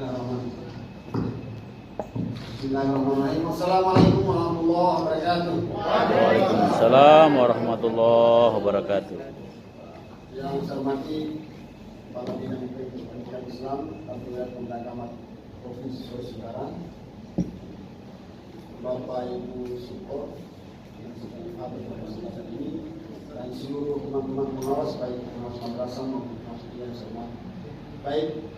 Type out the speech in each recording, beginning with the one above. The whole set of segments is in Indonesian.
Bismillahirrahmanirrahim. Assalamualaikum warahmatullahi wabarakatuh. Waalaikumsalam warahmatullahi wabarakatuh. Yang saya hormati Kepala Bidang Pendidikan Islam Kabupaten Pemda Provinsi Sulawesi Tenggara, Bapak Ibu support yang sedang hadir pada kesempatan ini, dan seluruh teman-teman pengawas baik pengawas madrasah maupun pengawas yang saya hormati. Baik,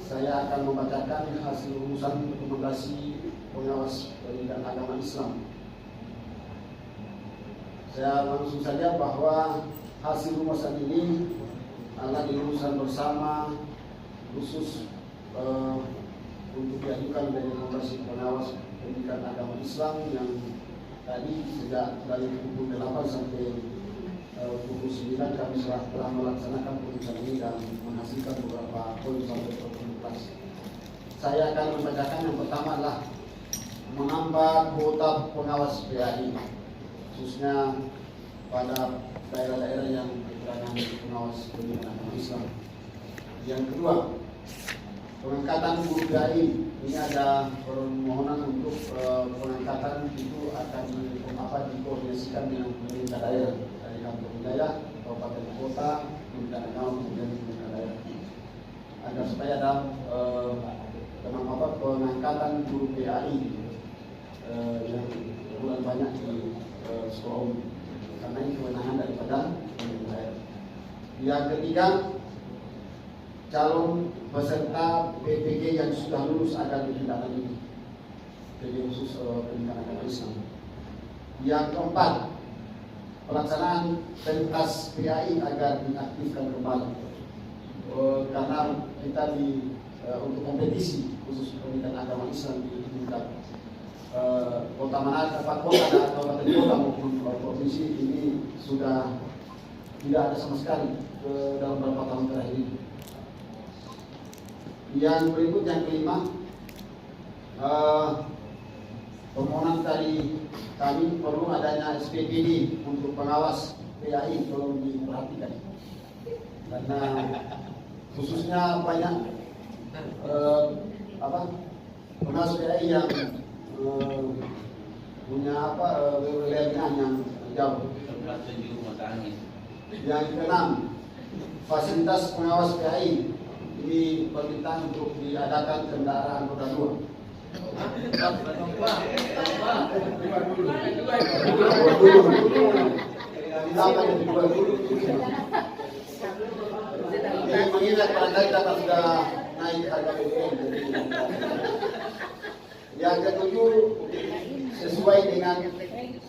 saya akan membacakan hasil rumusan rekomendasi pengawas pendidikan agama Islam. Saya langsung saja bahwa hasil rumusan ini adalah dirumuskan bersama khusus untuk diajukan dari rekomendasi pengawas pendidikan agama Islam yang tadi sejak dari pukul 8 sampai pukul 9 kami telah melaksanakan putusan ini dan menghasilkan beberapa poin sampai kelas. Saya akan membacakan yang pertama adalah menambah kuota pengawas PAI, khususnya pada daerah-daerah yang kekurangan pengawas pendidikan agama Islam. Yang kedua, pengangkatan guru PAI. Ini ada permohonan untuk pengangkatan itu akan dikoordinasikan dengan pemerintah daerah dari kantor wilayah, kabupaten kota, pemerintah agama kemudian pemerintah daerah, agar supaya ada pengangkatan guru PAI yang bulan banyak di sekolah umum, karena ini kewenangan daripada pemerintah daerah. Yang ketiga, calon peserta PPG yang sudah lulus agar ditindaklanjuti, PPG khusus pendidikan agama Islam. Yang keempat, pelaksanaan pentas PAI agar diaktifkan kembali, karena kita untuk kompetisi khusus pendidikan agama Islam di tingkat kota Manado, kota dan kabupaten kota maupun provinsi ini sudah tidak ada sama sekali dalam beberapa tahun terakhir ini. Yang berikut, yang kelima, permohonan dari kami perlu adanya SPPD untuk pengawas PAI, tolong diperhatikan karena khususnya banyak pengawas PAI yang punya wilayahnya yang jauh. Yang keenam, fasilitas pengawas PAI. Ini permintaan untuk diadakan kendaraan roda 2. Mengingat barangkali kita sudah naik harga BBM. Yang ketujuh, sesuai dengan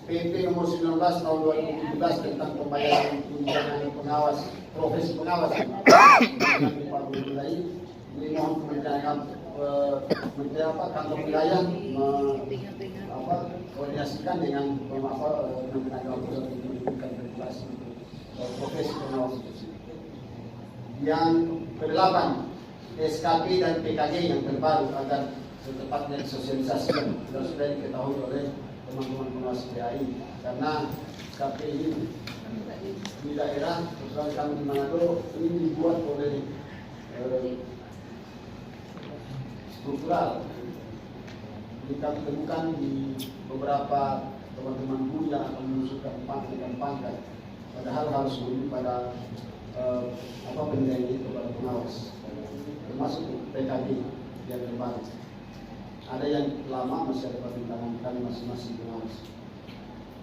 PP nomor 19 tahun 2017 tentang pembayaran tunjangan pengawas, profesi pengawas. Ini mohon Kementerian kantor wilayah koordinasikan dengan Kementerian Agama Pusat untuk menentukan regulasi profesi pengawas itu. Yang kedelapan, SKP dan PKG yang terbaru agar secepatnya disosialisasikan dan sudah diketahui oleh teman-teman pengawas PAI, karena SKP ini di daerah, terutama kami di Manado, ini dibuat oleh struktural. Jadi kami temukan di beberapa teman-teman guru yang akan mengusulkan pangkat, padahal harus menuju pada penilaian itu kepada pengawas, termasuk PKG yang terbaru. Ada yang lama masih ada permintaan kami masing-masing pengawas,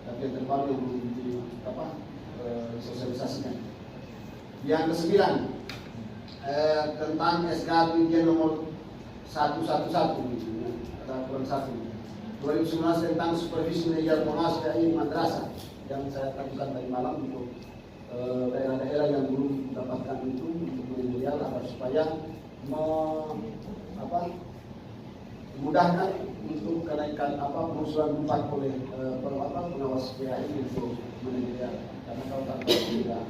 tapi yang terbaru yang belum disosialisasikan. Yang kesembilan, tentang SK Dirjen nomor 111 ada aturan 1 2019 tentang supervisi manajer pengawas PAI madrasah yang saya lakukan tadi malam untuk daerah-daerah yang belum mendapatkan itu untuk memedial agar supaya memudahkan untuk kenaikan pengusulan upah oleh pengawas PAI untuk memedial, karena kalau tanpa tidak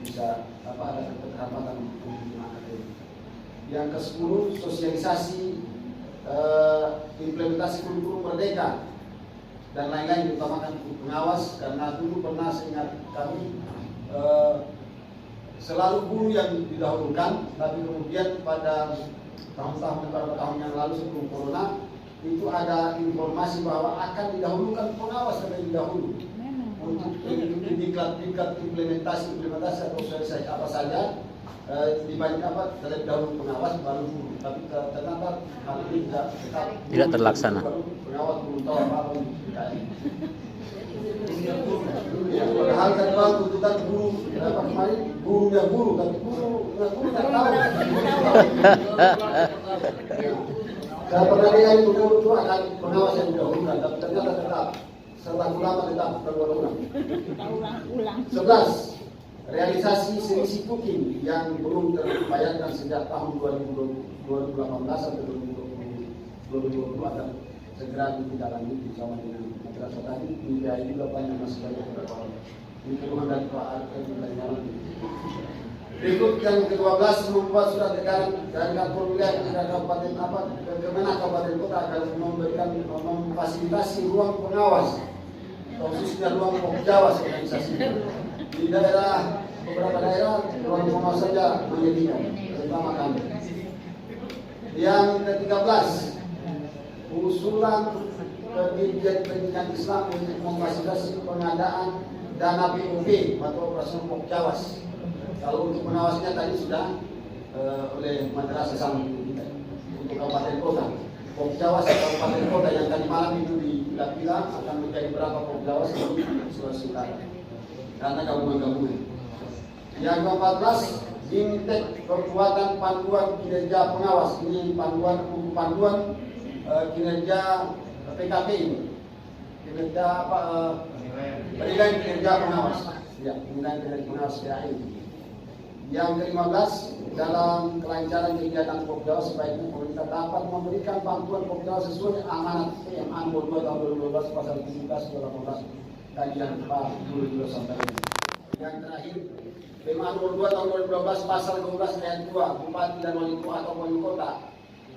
bisa ada keterlambatan untuk menggunakan itu. Yang ke-10, sosialisasi implementasi kurikulum merdeka dan lain-lain, diutamakan untuk pengawas, karena dulu pernah seingat kami selalu guru yang didahulukan, tapi kemudian pada tahun-tahun beberapa tahun yang lalu sebelum corona itu ada informasi bahwa akan didahulukan pengawas terlebih dahulu untuk tingkat implementasi atau selesai apa saja dibanding apa terlebih dahulu pengawas baru guru. Tapi ternyata hal ini tidak terlaksana. Pengawas belum tahu apa yang dikaji. Padahal kan bang tuntutan guru kenapa kemarin gurunya guru tapi guru nggak tahu. Saya pernah lihat itu guru itu akan pengawas yang didahulukan tapi ternyata tetap setelah ulama tetap berulang-ulang. 11. Realisasi selisih tukin yang belum terbayarkan sejak tahun 2018 sampai 2020 akan segera ditindaklanjuti sama dengan madrasah tadi. Ini juga banyak masih banyak beberapa ini keluhan dari Pak Arif dan Jalan. Berikut yang ke-12 membuat surat edaran dari kantor wilayah ke kabupaten Kemenak kabupaten kota akan memberikan memfasilitasi ruang pengawas khususnya ruang pengawas organisasi. Di daerah beberapa daerah ruang pengawas saja menyediakan terutama kami. Yang ke-13 usulan Dirjen Pendidikan Islam untuk memfasilitasi pengadaan dana POP atau operasional Pokjawas. Kalau untuk pengawasnya tadi sudah oleh madrasah sama untuk kabupaten kota. Pokjawas kabupaten kota yang tadi malam itu dipilah-pilah akan menjadi berapa Pokjawas di Sulawesi Utara karena gabungan-gabungan. Yang ke-14 Bimtek perbuatan panduan kinerja pengawas. Ini panduan kinerja PKP ini. Kinerja penilaian kinerja pengawas. Ya, penilaian kinerja pengawas PAI. Yang ke-15 dalam kelancaran kegiatan Pokjawas sebaiknya pemerintah dapat memberikan bantuan Pokjawas sesuai amanat PMA nomor 2 tahun 2012 pasal 17 18 kajian Pak Guru juga sampai. Yang terakhir PMA nomor 2 tahun 2012 pasal 12 ayat 2 bupati dan wali kota atau wali kota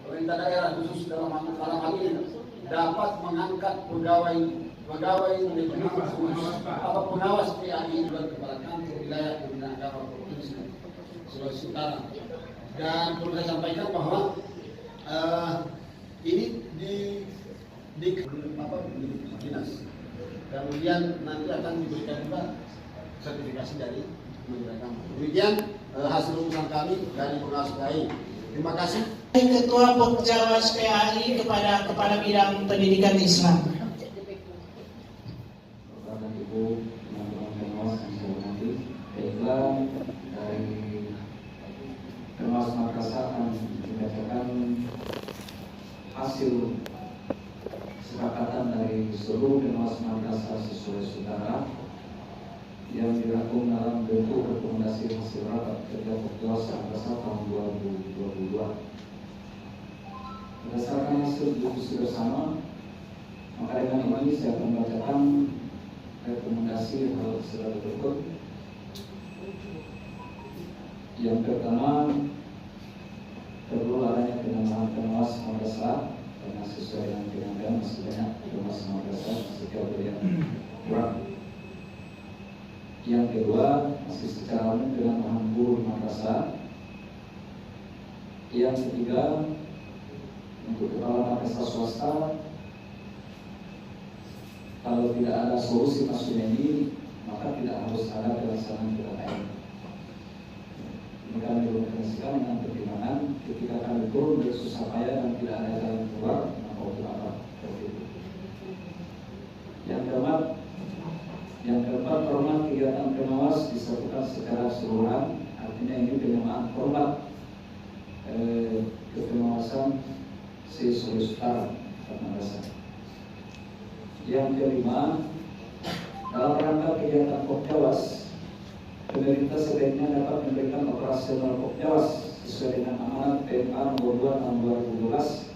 pemerintah daerah khusus dalam hal ini dapat mengangkat pegawai negeri apa pengawas PAI dan kepala kantor wilayah pembinaan agama provinsi Sulawesi Utara. Dan perlu saya sampaikan bahwa ini di dinas. Kemudian nanti akan diberikan juga sertifikasi dari Kementerian Agama. Demikian hasil urusan kami dari pengawas PAI. Terima kasih. Ketua Pokjawas PAI kepada Kepala Bidang Pendidikan Islam. Bapak Ibu, teman-teman pengawas yang saya hormati, baiklah dari pengawas Makassar akan dibacakan hasil kesepakatan dari seluruh pengawas Makassar Sulawesi Utara yang dirangkum dalam bentuk rekomendasi hasil rapat kerja Pokjawas Makassar tahun 2022. Berdasarkan hasil diskusi bersama, maka dengan ini saya akan membacakan rekomendasi hal sebagai berikut. Yang pertama, perlu adanya penambahan pengawas madrasah karena sesuai dengan penambahan masih banyak pengawas madrasah setiap yang kurang. Yang kedua, masih secara umum penambahan guru madrasah. Yang ketiga, untuk kepala madrasah swasta, kalau tidak ada solusi masalah ini, maka tidak harus ada pelaksanaan PKKM. Ini kami rekomendasikan dengan pertimbangan ketika kami turun dari susah payah dan tidak ada jalan keluar, maka untuk apa seperti itu. Yang keempat, format kegiatan pengawas dilakukan secara keseluruhan, artinya ini penyamaan format kepengawasan Sulawesi Utara madrasah. Yang kelima, dalam rangka kegiatan Pokjawas, pemerintah sebaiknya dapat memberikan operasional Pokjawas sesuai dengan amanat PMA nomor 2 tahun 2012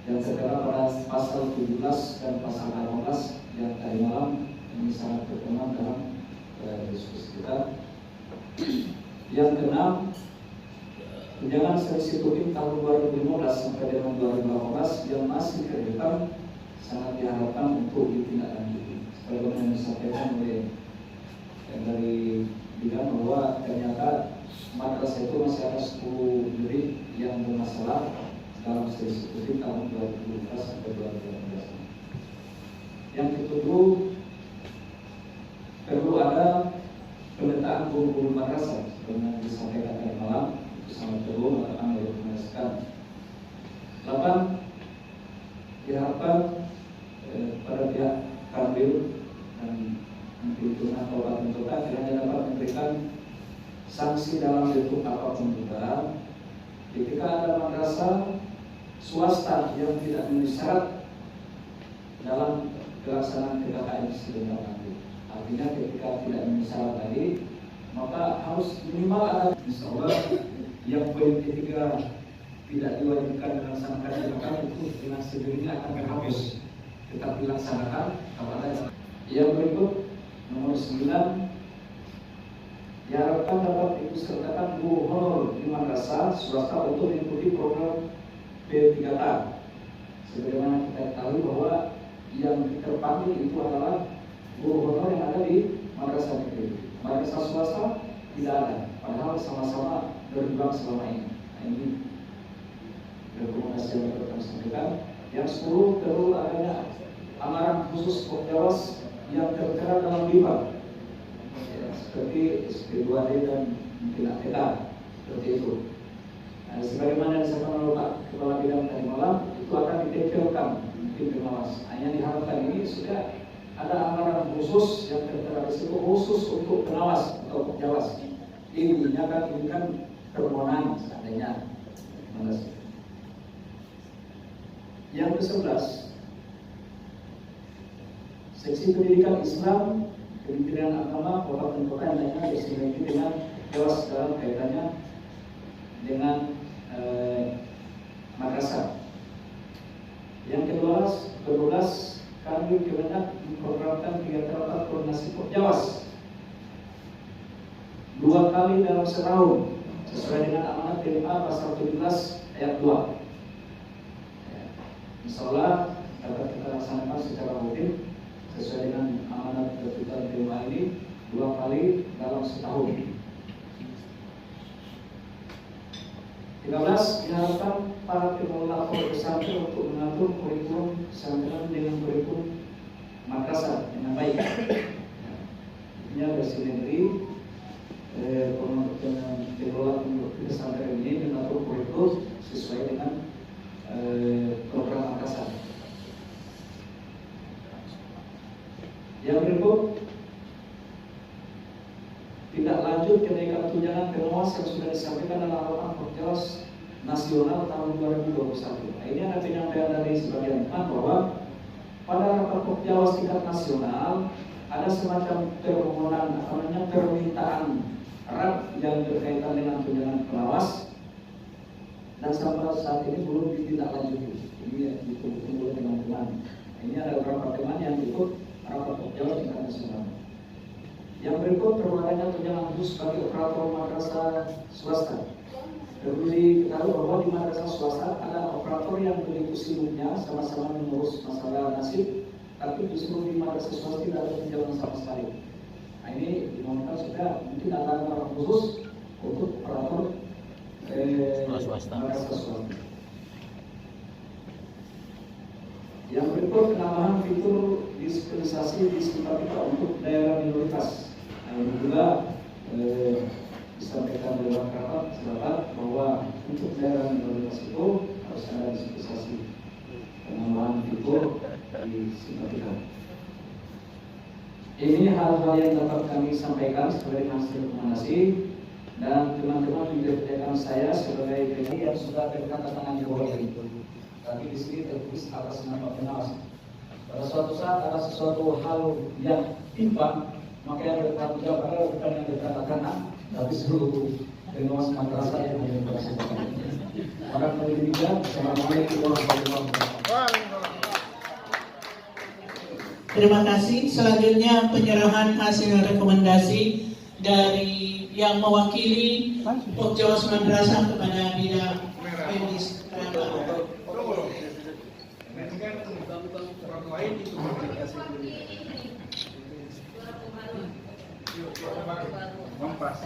yang tertera pada pasal 17 dan pasal 18 yang tadi malam ini sangat berkenan dalam diskusi kita. Yang keenam, tunjangan selisih tukin tahun 2015 sampai dengan 2018 yang masih ke depan sangat diharapkan untuk ditindaklanjuti. Sebagaimana yang disampaikan oleh dari bilang bahwa ternyata madrasah itu masih ada 10 murid yang bermasalah dalam studi tahun 2012 sampai 2018. Yang ketujuh, perlu ada pemetaan guru-guru madrasah seperti yang disampaikan tadi malam, itu sangat perlu akan direkomendasikan. 8, diharapkan pada pihak Kanwil dan pimpinan kabupaten kota kiranya dapat memberikan sanksi dalam bentuk apapun juga ketika ada madrasah swasta yang tidak memenuhi syarat dalam pelaksanaan PKKM sebentar nanti. Artinya ketika tidak memenuhi syarat tadi, maka harus minimal ada misalnya yang poin ketiga tidak diwajibkan melaksanakan PKKM itu dengan sendirinya akan terhapus, tetap dilaksanakan. Yang berikut nomor 9, diharapkan dapat diikutsertakan guru honor di madrasah swasta untuk mengikuti program P3K. Sebagaimana kita ketahui bahwa yang terpanggil itu adalah guru honor yang ada di madrasah negeri. Madrasah swasta tidak ada, padahal sama-sama berjuang selama ini. Nah, ini rekomendasi yang dapat kami sampaikan. Yang 10, perlu adanya amaran khusus Pokjawas yang tertera dalam BIPA, ya, seperti SP2D dan mungkin ATK, seperti itu. Nah, sebagaimana disampaikan oleh Pak Kepala Bidang tadi malam, itu akan ditempelkan mungkin pengawas. Hanya diharapkan ini sudah ada amaran khusus yang tertera di situ khusus untuk pengawas atau Pokjawas. Ini kan permohonan seandainya. Yang ke-11, Seksi Pendidikan Islam Kementerian Agama Kabupaten Kota yang lainnya bersinergi dengan Dewas dalam kaitannya dengan madrasah. Yang ke-12, kami Kemenag memprogramkan kegiatan koordinasi Pokjawas 2 kali dalam setahun sesuai dengan amanat PMA pasal 17 ayat 2. Insyaallah dapat kita laksanakan secara rutin sesuai dengan amanat ketentuan PMA ini 2 kali dalam setahun. 13, diharapkan para pengelola pondok pesantren untuk mengatur kurikulum pesantren dengan kurikulum madrasah dengan baik. Ini bersinergi pengelola pondok pesantren ini mengatur kurikulum sesuai dengan program madrasah. Yang berikut, tidak lanjut kenaikan tunjangan pengawas yang sudah disampaikan dalam rapat Pokjawas Nasional tahun 2021. Nah, ini ada penyampaian dari sebagian pihak bahwa pada rapat Pokjawas tingkat nasional ada semacam permintaan erat yang berkaitan dengan tunjangan pengawas dan sampai saat ini belum ditindaklanjuti. Ini ditunggu oleh teman-teman. Ini ada beberapa teman yang ikut rapat Pokjawas tingkat nasional. Yang berikut, perlu adanya tunjangan khusus bagi operator madrasah swasta. Perlu diketahui bahwa di madrasah swasta ada operator yang begitu sibuknya sama-sama mengurus masalah nasib, tapi justru di madrasah swasta tidak ada tunjangan sama sekali. Nah, ini dimohonkan sudah mungkin ada orang khusus untuk operator madrasah swasta. Yang berikut, penambahan fitur dispensasi diskriminatif untuk daerah minoritas. Nah, ini juga disampaikan dalam rapat bahwa untuk daerah minoritas itu harus ada dispensasi penambahan fitur diskriminatif. Ini hal-hal yang dapat kami sampaikan sebagai hasil rekomendasi dan teman-teman menjadikan saya sebagai pribadi yang sudah berkata tangan di bawah ini. Tapi di sini tertulis atas nama pengawas. Pada suatu saat ada sesuatu hal yang timpang, maka yang bertanggung jawab adalah bukan yang berkatakan, tapi seluruh pengawas madrasah yang ada di madrasah. Maka demikian, assalamualaikum warahmatullahi wabarakatuh. Terima kasih. Selanjutnya penyerahan hasil rekomendasi dari yang mewakili Pokjawas Madrasah kepada bidang Pendis Keraba. Oke.